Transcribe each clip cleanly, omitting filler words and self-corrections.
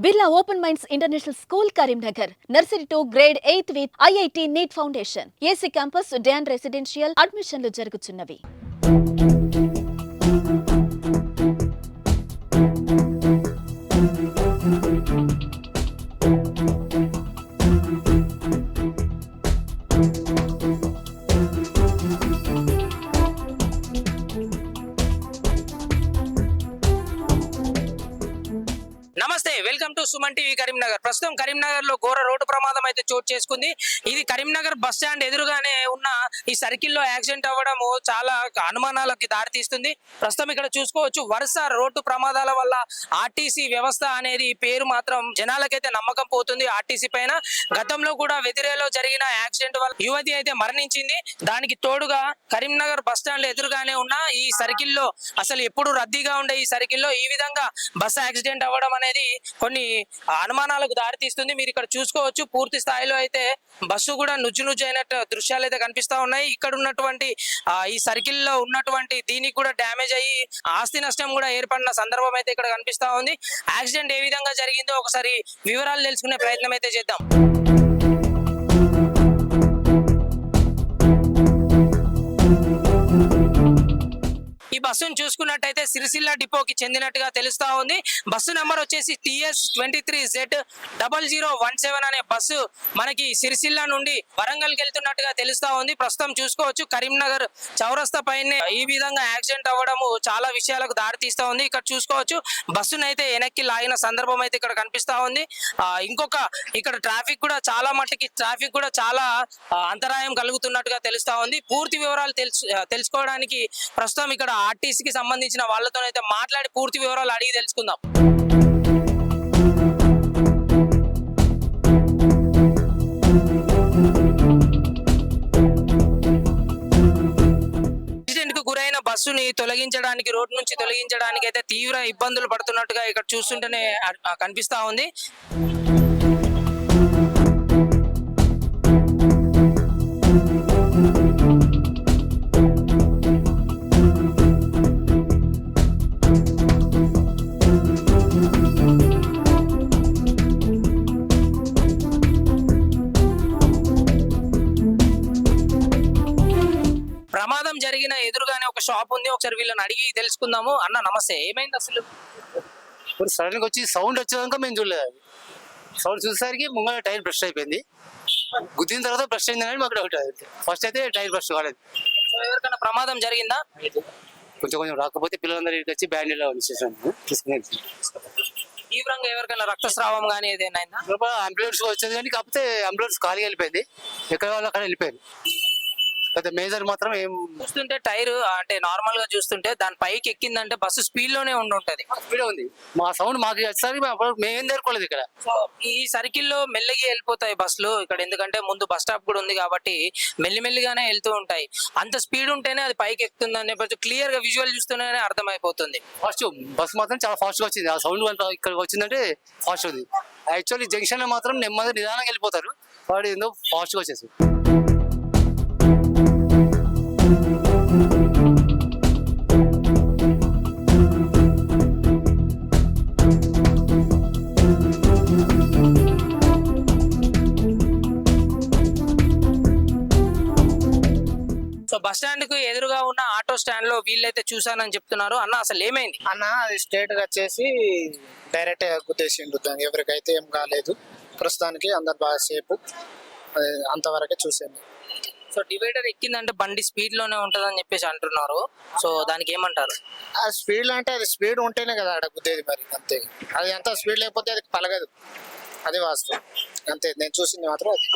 Birla Open Minds International School, Karimnagar. Nursery to grade 8th with IIT NEET Foundation. AC Campus, Dan Residential. Admissionలు జరుగుతున్నవి. నమస్తే, welcome to Suman TV Karimnagar. ప్రస్తుతం కరీంనగర్ లో ఘోర road ప్రమాదం అయితే చోటు చేసుకుంది. ఇది కరీంనగర్ బస్ స్టాండ్ ఎదురుగానే ఉన్న ఈ సర్కిల్ లో యాక్సిడెంట్ అవ్వడము చాలా అనుమానాలకి దారితీస్తుంది. ప్రస్తుతం ఇక్కడ చూసుకోవచ్చు, వరుస రోడ్డు ప్రమాదాల వల్ల ఆర్టీసీ వ్యవస్థ అనేది పేరు మాత్రం జనాలకైతే నమ్మకం పోతుంది ఆర్టీసీ పైన. గతంలో కూడా వెదిరేలో జరిగిన యాక్సిడెంట్ వల్ల యువతి అయితే మరణించింది. దానికి తోడుగా కరీంనగర్ బస్ స్టాండ్ ఎదురుగానే ఉన్న ఈ సర్కిల్ లో అసలు ఎప్పుడు రద్దీగా ఉండే ఈ సర్కిల్ లో ఈ విధంగా బస్ యాక్సిడెంట్ అవ్వడం అనేది కొన్ని అనుమానాలకు దారితీస్తుంది. మీరు ఇక్కడ చూసుకోవచ్చు, పూర్తి స్థాయిలో అయితే బస్సు కూడా నుజ్జు అయినట్టు దృశ్యాలు అయితే కనిపిస్తా ఉన్నాయి. ఇక్కడ ఉన్నటువంటి ఈ సర్కిల్ లో ఉన్నటువంటి దీనికి కూడా డ్యామేజ్ అయ్యి ఆస్తి నష్టం కూడా ఏర్పడిన సందర్భం అయితే ఇక్కడ కనిపిస్తా ఉంది. యాక్సిడెంట్ ఏ విధంగా జరిగిందో ఒకసారి వివరాలు తెలుసుకునే ప్రయత్నం అయితే చేద్దాం. ఈ బస్సును చూసుకున్నట్టయితే సిరిసిల్ల డిపోకి చెందినట్టుగా తెలుస్తా ఉంది. బస్సు నెంబర్ వచ్చేసి TS23Z0017 అనే బస్సు మనకి సిరిసిల్ల నుండి వరంగల్ వెళ్తున్నట్టుగా తెలుస్తా ఉంది. ప్రస్తుతం చూసుకోవచ్చు, కరీంనగర్ చౌరస్తా పైన ఈ విధంగా యాక్సిడెంట్ అవ్వడము చాలా విషయాలకు దారితీస్తా ఉంది. ఇక్కడ చూసుకోవచ్చు, బస్సును అయితే వెనక్కి లాగిన సందర్భం అయితే ఇక్కడ కనిపిస్తా ఉంది. ఇక్కడ ట్రాఫిక్ కూడా చాలా అంతరాయం కలుగుతున్నట్టుగా తెలుస్తా ఉంది. పూర్తి వివరాలు తెలుసుకోవడానికి ప్రస్తుతం ఇక్కడ ఆర్టీసీకి సంబంధించిన వాళ్ళతోనైతే మాట్లాడి పూర్తి వివరాలు అడిగి తెలుసుకుందాం. గురైన బస్సుని రోడ్ నుంచి తొలగించడానికి అయితే తీవ్ర ఇబ్బందులు పడుతున్నట్టుగా ఇక్కడ చూస్తుంటేనే కనిపిస్తా ఉంది. ప్రమాదం జరిగిన ఎదురుగానే ఒక షాప్ ఉంది. ఒకసారి వీళ్ళని అడిగి తెలుసుకుందాము. అన్న నమస్తే, ఏమైంది అసలు? సడన్ గా వచ్చి సౌండ్ వచ్చేదాకా మేము చూడలేదు. సౌండ్ చూసేసరికి ముంగ టైర్ బ్రష్ అయిపోయింది. గుద్దిన తర్వాత బ్రష్ అయింది కానీ మాకు డౌట్. ఫస్ట్ అయితే టైర్ బ్రష్ కాలేదు. ఎవరికైనా ప్రమాదం జరిగిందా? కొంచెం రాకపోతే పిల్లలందరూ ఇక్కడికి వచ్చి బ్యాండేజ్ తీసుకుని తీవ్రంగా ఎవరికైనా రక్తస్రావం కానీ ఏదైనా అంబులెన్స్ వచ్చేది కానీ కాకపోతే అంబులెన్స్ ఖాళీ వెళ్ళిపోయింది. ఎక్కడ వాళ్ళు అక్కడ వెళ్ళిపోయింది. మేజర్ మాత్రం ఏం చూస్తుంటే టైర్ అంటే నార్మల్ గా చూస్తుంటే దాని పైకి ఎక్కిందంటే బస్సు స్పీడ్ లోనే ఉంటది. స్పీడ్ ఉంది. మా సౌండ్ మాకు వచ్చేసరికి మేమేం తెరుకోలేదు. ఇక్కడ ఈ సర్కిల్ లో మెల్లిగా వెళ్ళిపోతాయి బస్సులు ఇక్కడ, ఎందుకంటే ముందు బస్ స్టాప్ కూడా ఉంది కాబట్టి మెల్లిమెల్లిగానే వెళ్తూ ఉంటాయి. అంత స్పీడ్ ఉంటేనే అది పైకి ఎక్కుతుందని క్లియర్ గా విజువల్ చూస్తూనే అర్థమైపోతుంది. ఫాస్ట్ బస్ మాత్రం చాలా ఫాస్ట్ గా వచ్చింది. ఆ సౌండ్ ఇక్కడ వచ్చిందంటే ఫాస్ట్ ఉంది. యాక్చువల్లీ జంక్షన్ లో మాత్రం నెమ్మది నిదానంగా వెళ్ళిపోతారు. వాడు ఏందో ఫాస్ట్ గా వచ్చేసి బస్ స్టాండ్ కు ఎదురుగా ఉన్న ఆటో స్టాండ్ లో వీళ్ళైతే చూసానని చెప్తున్నారు. అన్న అసలు ఏమైంది? అన్న అది స్ట్రేట్ గా వచ్చేసి డైరెక్ట్ గుద్దేసిండు. ఎవరికైతే ఏం కాలేదు. ప్రస్తుతానికి అందరు బాగా సేపు, అంతవరకే చూసాను. సో డివైడర్ ఎక్కిందంటే బండి స్పీడ్ లోనే ఉంటదని చెప్పేసి అంటున్నారు. సో దానికి ఏమంటారు? ఆ స్పీడ్ లో అంటే అది స్పీడ్ ఉంటేనే కదా అక్కడ గుద్దేది. మరి అంతే, అది ఎంత స్పీడ్ లేకపోతే అది పలగదు. అది వాస్తవం. అంతే, నేను చూసింది మాత్రం అది.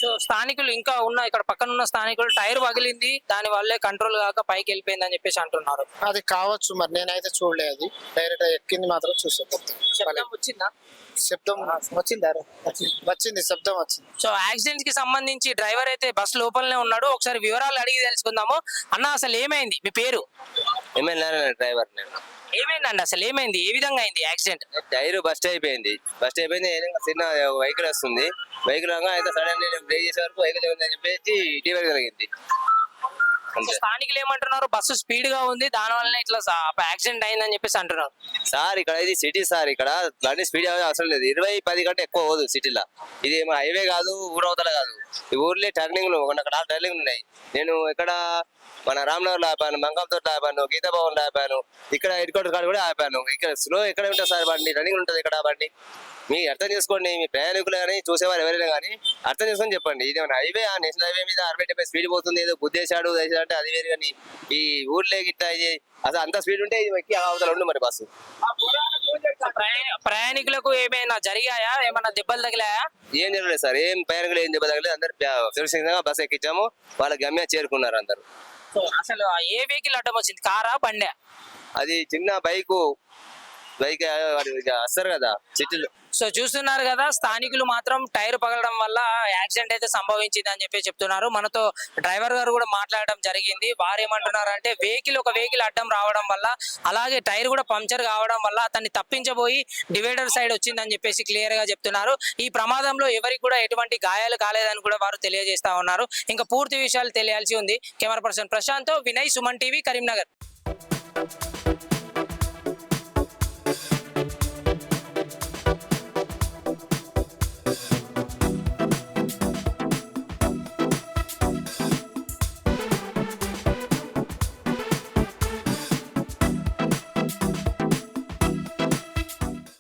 సో స్థానికులు ఇంకా ఇక్కడ పక్కన ఉన్న స్థానికులు టైర్ పగిలింది, దాని వల్లే కంట్రోల్ కాక పైకి వెళ్ళిపోయింది అని చెప్పేసి అంటున్నారు. అది కావచ్చు, మరి నేనైతే చూడలేదు. అది డైరెక్ట్ ఎక్కింది మాత్రం చూసాను. వచ్చిందా? శబ్దం వచ్చిందా? వచ్చింది, శబ్దం వచ్చింది. సో యాక్సిడెంట్ కి సంబంధించి డ్రైవర్ అయితే బస్ లోపలనే ఉన్నాడు. ఒకసారి వివరాలు అడిగి తెలుసుకుందాము. అన్న అసలు ఏమైంది? మీ పేరు? డ్రైవర్. ఏమైందండి అసలు? ఏమైంది? ఏ విధంగా అయింది యాక్సిడెంట్? టైర్ బస్ట్ అయిపోయింది. చిన్న వెహికల్ వస్తుంది. వెహికల్ అయితే సడన్ బ్రేక్ చేసే వరకు వెహికల్ ఏమైందని చెప్పేసి టీవీ జరిగింది. అంతే. స్థానికులు ఏమంటున్నారు, బస్సు స్పీడ్ గా ఉంది దాని వల్ల ఇట్లా యాక్సిడెంట్ అయిందని చెప్పేసి అంటున్నారు. సార్ ఇక్కడ ఇది సిటీ సార్, ఇక్కడ బండి స్పీడ్ అవసరం లేదు, 20-10 కంటే ఎక్కువ పోదు సిటీలో. ఇది ఏమో హైవే కాదు, ఊరవతల కాదు, ఈ ఊర్లే టర్నింగ్లు అక్కడ టర్నింగ్లు ఉన్నాయి. నేను ఇక్కడ మన రామ్నగర్లో ఆపాను, మంగళతోట ఆపాను, గీతాభవన్లో ఆపాను, ఇక్కడ హెడ్ కాడ కూడా ఆపాను. ఇక్కడ స్లో ఎక్కడ ఉంటుంది సార్, బండి రన్నింగ్ ఉంటుంది ఇక్కడ బండి. మీ అర్థం చేసుకోండి, మీ ప్రయాణికులు కానీ చూసేవారు ఎవరైనా కానీ అర్థం చేసుకొని చెప్పండి. ఇది హైవే, నేషనల్ హైవే మీద 60-70 స్పీడ్ పోతుంది, ఏదో గుద్దేశాడు అంటే అది వేరు. కానీ ఈ ఊర్లే గిట్ట ఇది అసలు అంత స్పీడ్ ఉంటే ఇది ఎక్కి అవతల ఉండు మరి బస్సు. ప్రయాణికులకు ఏమైనా జరిగాయా, ఏమైనా దెబ్బలు తగిలాయా? ఏం జరగలేదు సార్, ఏం ప్రయాణికులు ఏం దెబ్బ తగలేదు, అందరు సురక్షితంగా బస్సు ఎక్కించాము, వాళ్ళ గమ్యం చేరుకున్నారు అందరు. అసలు ఏ వెహికల్ అడ్డం వచ్చింది, కారా బండే? అది చిన్న బైక్ వస్తారు కదా సిటీలో. సో చూస్తున్నారు కదా, స్థానికులు మాత్రం టైర్ పగలడం వల్ల యాక్సిడెంట్ అయితే సంభవించింది అని చెప్పి చెప్తున్నారు. మనతో డ్రైవర్ గారు కూడా మాట్లాడడం జరిగింది. వారు ఏమంటున్నారు అంటే ఒక వెహికల్ అడ్డం రావడం వల్ల, అలాగే టైర్ కూడా పంక్చర్ కావడం వల్ల అతన్ని తప్పించబోయి డివైడర్ సైడ్ వచ్చిందని చెప్పేసి క్లియర్ గా చెప్తున్నారు. ఈ ప్రమాదంలో ఎవరికి కూడా ఎటువంటి గాయాలు కాలేదని కూడా వారు తెలియజేస్తా ఉన్నారు. ఇంకా పూర్తి విషయాలు తెలియాల్సి ఉంది. Camera person Prashant, Vinay, Suman TV, Karimnagar.